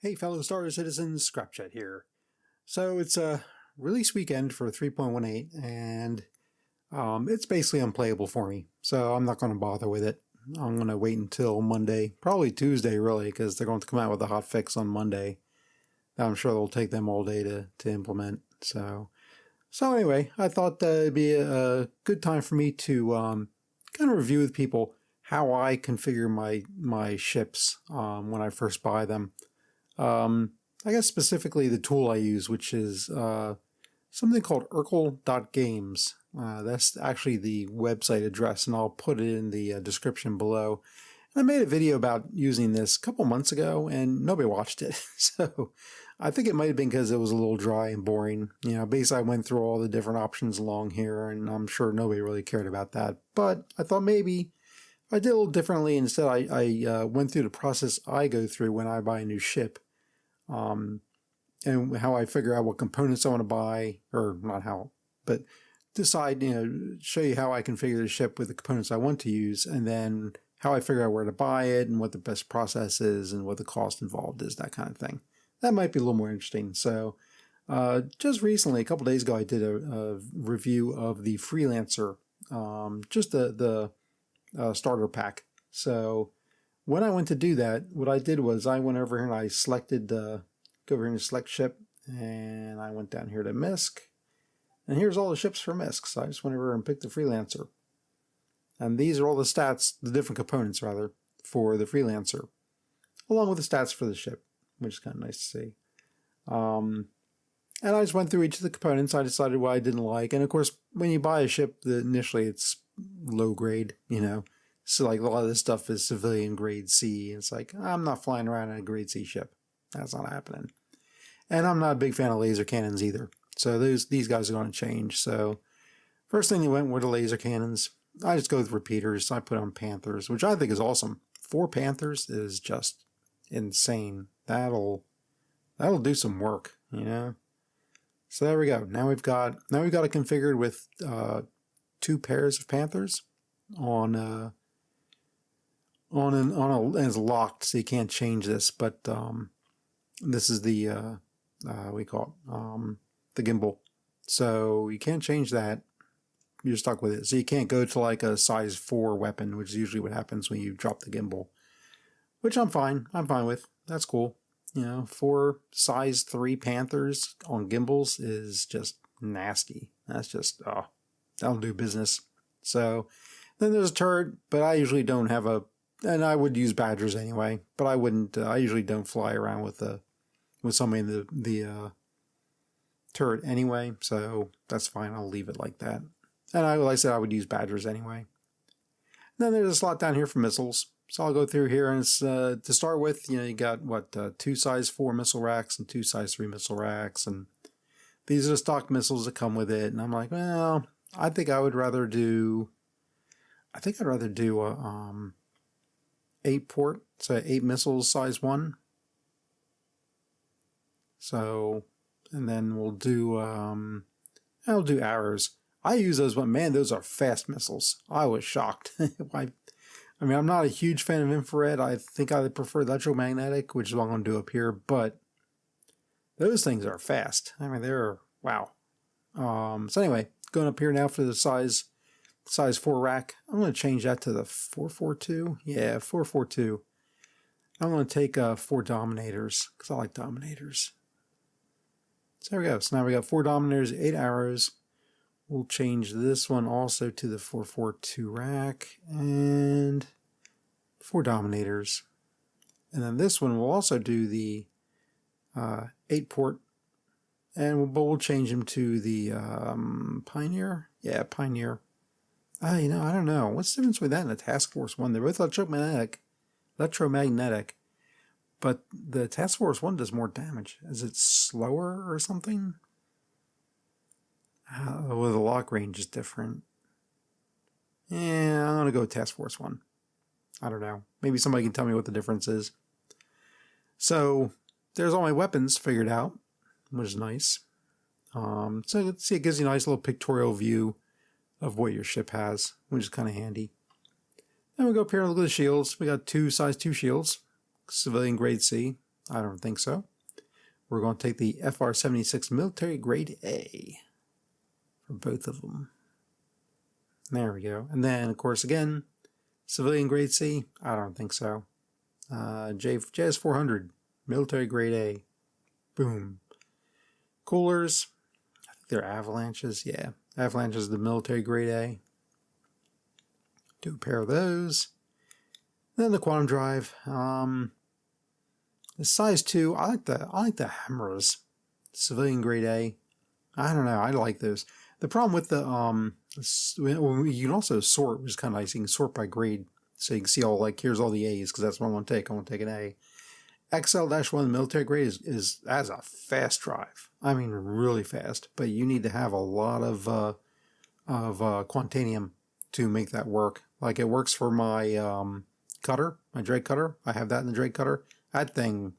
Hey fellow Star Citizens, Scrapchat here. So it's a release weekend for 3.18 and it's basically unplayable for me. So I'm not going to bother with it. I'm going to wait until Monday, probably Tuesday really, because they're going to come out with a hot fix on Monday. I'm sure it'll take them all day to implement. So anyway, I thought it'd be a good time for me to kind of review with people how I configure my ships when I first buy them. I guess specifically the tool I use, which is something called erkul.games. That's actually the website address, and I'll put it in the description below. And I made a video about using this a couple months ago, and nobody watched it. So I think it might have been because it was a little dry and boring. You know, basically I went through all the different options along here, and I'm sure nobody really cared about that. But I thought maybe I did a little differently. Instead, I went through the process I go through when I buy a new ship. And how I figure out what components I want to buy, or not how, but decide, show you how I configure the ship with the components I want to use, and then how I figure out where to buy it and what the best process is and what the cost involved is, that kind of thing. That might be a little more interesting. So just recently, a couple days ago, I did a review of the Freelancer, just the starter pack. So when I went to do that, what I did was I went over here and I selected, go over here and select ship, and I went down here to MISC, and here's all the ships for MISC. So I just went over and picked the Freelancer. And these are all the stats, the different components rather, for the Freelancer, along with the stats for the ship, which is kind of nice to see. And I just went through each of the components. I decided what I didn't like. And of course, when you buy a ship, initially it's low grade, So like a lot of this stuff is civilian grade C. It's like, I'm not flying around in a grade C ship. That's not happening. And I'm not a big fan of laser cannons either. So these guys are going to change. So first thing they went were the laser cannons. I just go with repeaters. I put on Panthers, which I think is awesome. 4 Panthers is just insane. That'll do some work, So there we go. Now we've got it configured with 2 pairs of Panthers on it's locked, so you can't change this. But this is the we call it the gimbal, so you can't change that. You're stuck with it. So you can't go to like a size 4 weapon, which is usually what happens when you drop the gimbal. Which I'm fine with. That's cool. 4 size 3 Panthers on gimbals is just nasty. That's just that'll do business. So then there's a turret, but I usually don't have and I would use Badgers anyway, but I wouldn't. I usually don't fly around with somebody in the turret anyway, so that's fine. I'll leave it like that. And like I said, I would use Badgers anyway. And then there's a slot down here for missiles. So I'll go through here, and it's to start with. You got what 2 size 4 missile racks and 2 size 3 missile racks, and these are the stock missiles that come with it. And I'm like, well, I think I'd rather do a 8 port, so 8 missiles size 1. So, and then I'll do arrows. I use those, but man, those are fast missiles. I was shocked. I mean, I'm not a huge fan of infrared. I think I prefer electromagnetic, which is what I'm going to do up here, but those things are fast. I mean, they're, wow. So anyway, going up here now for the size 4 rack. I'm going to change that to the 442. Yeah, 442. I'm going to take 4 Dominators, because I like Dominators. So there we go. So now we got 4 Dominators, 8 arrows. We'll change this one also to the 442 rack and 4 Dominators. And then this one will also do the 8 port, but we'll change him to the Pioneer. Yeah, Pioneer. I don't know. What's the difference with that and the Task Force 1? They're both electromagnetic, but the Task Force 1 does more damage. Is it slower or something? Well, the lock range is different. Yeah, I'm going to go with Task Force 1. I don't know. Maybe somebody can tell me what the difference is. So there's all my weapons figured out, which is nice. So let's see, it gives you a nice little pictorial view of what your ship has, which is kind of handy. Then we go up here and look at the shields. We got 2 size 2 shields, civilian grade C. I don't think so. We're going to take the FR-76 military grade A for both of them. There we go. And then, of course, again, civilian grade C. I don't think so. JS400 military grade A. Boom. Coolers. I think they're avalanches. Yeah, avalanches the military grade A. Do a pair of those. Then the quantum drive. The size 2. I like the hammers. Civilian grade A. I don't know. I like those. The problem with the you can also sort, which is kind of nice. You can sort by grade, so you can see all, like, here's all the A's, because that's what I want to take. I want to take an A. XL-1 military grade is as a fast drive. I mean, really fast. But you need to have a lot of quantanium to make that work. Like, it works for my cutter, my drag cutter. I have that in the drag cutter. That thing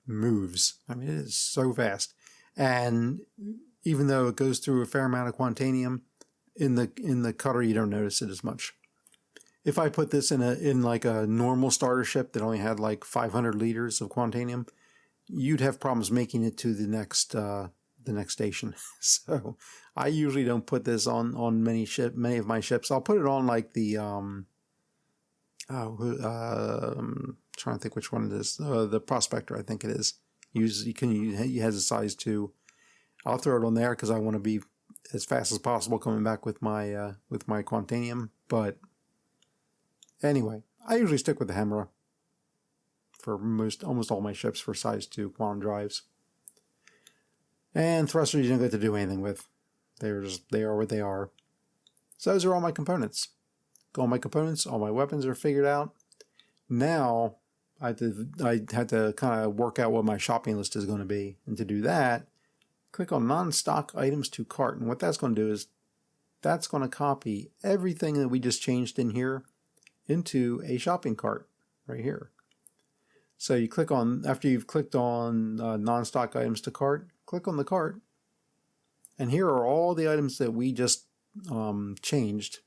moves. I mean, it is so fast. And even though it goes through a fair amount of quantanium, in the cutter you don't notice it as much. If I put this in like a normal starter ship that only had like 500 liters of quantanium, you'd have problems making it to the next station. So I usually don't put this on many of my ships. I'll put it on like the I'm trying to think which one it is. The Prospector, I think it is. He has a size 2. I'll throw it on there because I want to be as fast as possible coming back with my quantanium. But anyway, I usually stick with the Hemera for almost all my ships for size 2 quantum drives. And thrusters you don't get to do anything with. They are what they are. So those are all my components. All my components, all my weapons are figured out. Now I had to kind of work out what my shopping list is going to be, and to do that, click on non-stock items to cart, and what that's going to do is that's going to copy everything that we just changed in here into a shopping cart right here. So you click on, after you've clicked on non-stock items to cart, click on the cart, and here are all the items that we just changed,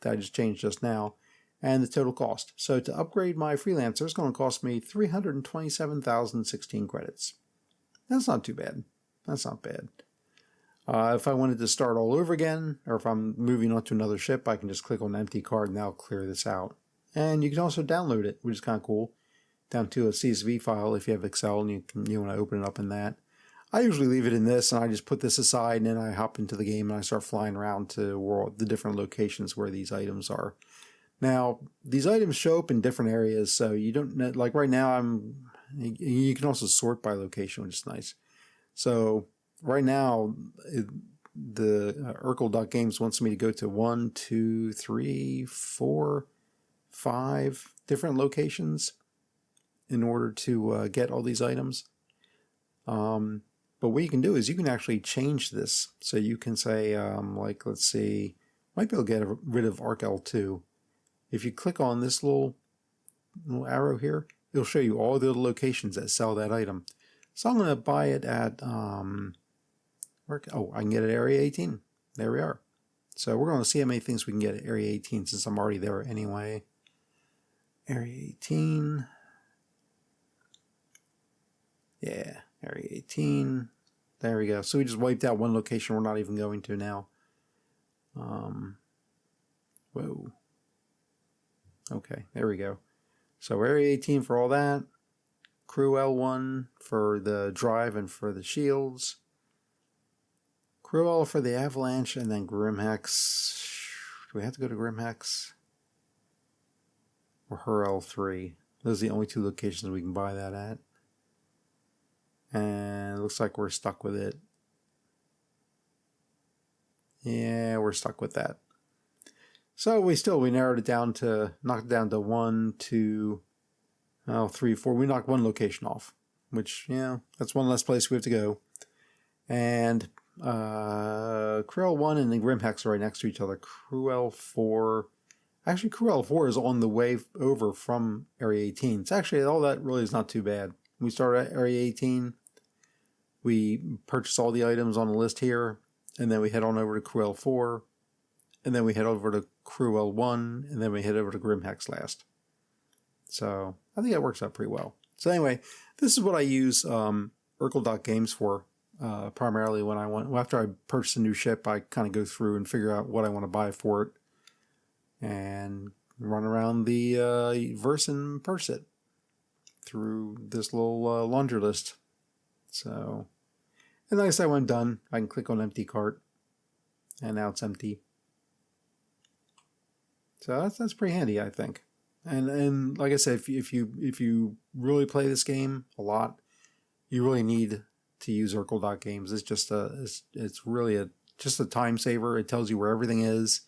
that I just changed just now, and the total cost. So to upgrade my Freelancer, it's going to cost me 327,016 credits. That's not too bad. That's not bad. If I wanted to start all over again, or if I'm moving on to another ship, I can just click on empty card and that'll clear this out. And you can also download it, which is kind of cool, down to a CSV file if you have Excel and you want to open it up in that. I usually leave it in this, and I just put this aside, and then I hop into the game and I start flying around to the different locations where these items are. Now, these items show up in different areas, so you don't, like right now, you can also sort by location, which is nice. So right now, the erkul.games wants me to go to 1, 2, 3, 4, 5 different locations in order to get all these items. But what you can do is you can actually change this. So you can say, like, let's see, might be able to get rid of ArcL2. If you click on this little arrow here, it'll show you all the locations that sell that item. So I'm going to buy it at, I can get it at Area 18. There we are. So we're going to see how many things we can get at Area 18 since I'm already there anyway. Area 18. Yeah, Area 18. There we go. So we just wiped out one location we're not even going to now. Whoa. Okay, there we go. So Area 18 for all that. Crew L1 for the drive and for the shields. Crew L for the avalanche, and then Grimhex. Do we have to go to Grimhex? Or her L3. Those are the only 2 locations we can buy that at. And it looks like we're stuck with it. Yeah, we're stuck with that. So we narrowed it down to, knocked it down to 1, 2, 3, 4. We knocked one location off, which, yeah, that's one less place we have to go. And Crew L1 and the Grimhex are right next to each other. Crew L4, actually Crew L4 is on the way over from Area 18. It's actually, all that really is not too bad. We start at Area 18. We purchase all the items on the list here, and then we head on over to Crew L4, and then we head over to Crew L1, and then we head over to Grimhex last. So I think that works out pretty well. So anyway, this is what I use erkul.games for. Primarily when after I purchase a new ship, I kind of go through and figure out what I want to buy for it and run around the verse and purchase it through this little laundry list. So, and like I said, when I'm done, I can click on empty cart, and now it's empty. So that's pretty handy, I think. And like I said, if you really play this game a lot, you really need to use erkul.games. It's just it's really just a time saver. It tells you where everything is,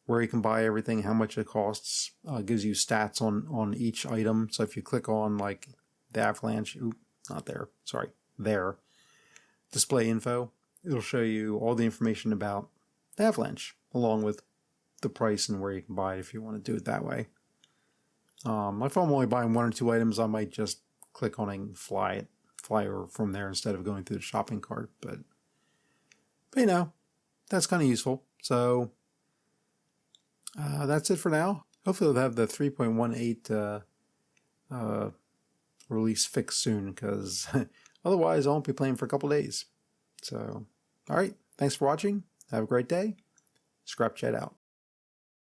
where you can buy everything, how much it costs. Gives you stats on each item. So if you click on like the avalanche, not there, sorry, there, display info, it'll show you all the information about the avalanche along with the price and where you can buy it if you want to do it that way. If I'm only buying 1 or 2 items, I might just click on it and fly over from there instead of going through the shopping cart. But you know, that's kind of useful. So that's it for now. Hopefully they'll have the 3.18 release fixed soon, because otherwise I won't be playing for a couple days. So, all right. Thanks for watching. Have a great day. Scrap Chat out.